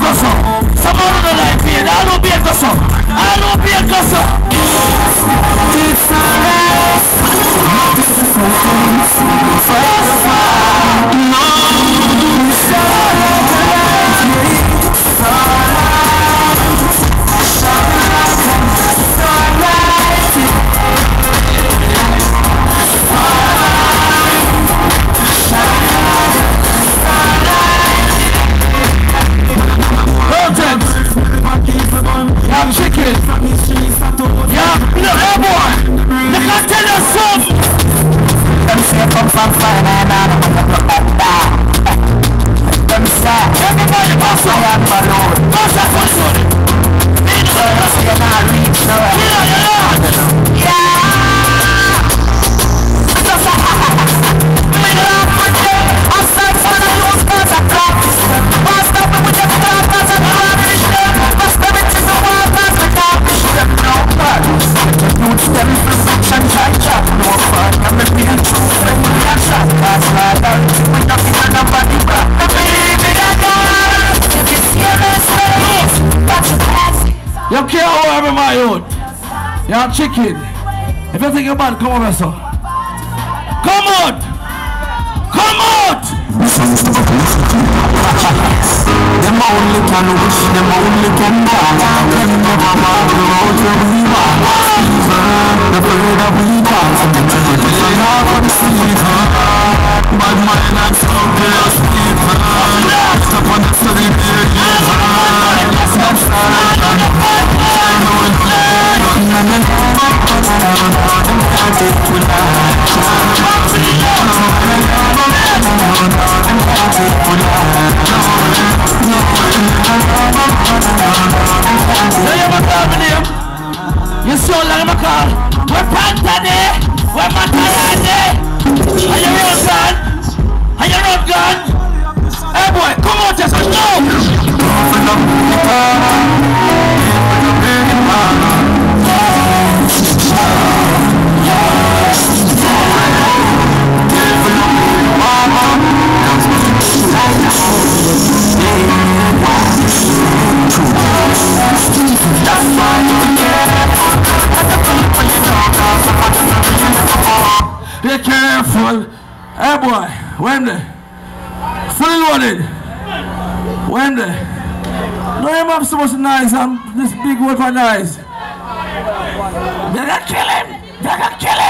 Coso. Somebody don't like me. I don't be a Coso. I don't be a Coso. Yeah, chicken. Yeah, look, hey boy. Look, I tell you something. Them say come from fire and I don't want to go back. Them say everybody pass on. I am balloon. Pass that one. You're not reach nowhere. Yeah. You care however my own. You're chicken. If you think you're bad, come over, sir. Come on! Come out! Them only can wish, them only can die. Them never mind the road to we want. The bird of we want. They are on the season. Bad mind and so chaos people. Step on the city, you so long my car. We're Pantane. We're Matarane. Are you road gun? Are you road gun? Hey boy, come on, just go. Be careful. Hey boy, Wembley. Fully loaded. Wembley. No, him have so much nice, this big weapon nice. They're gonna kill him. They're gonna kill him.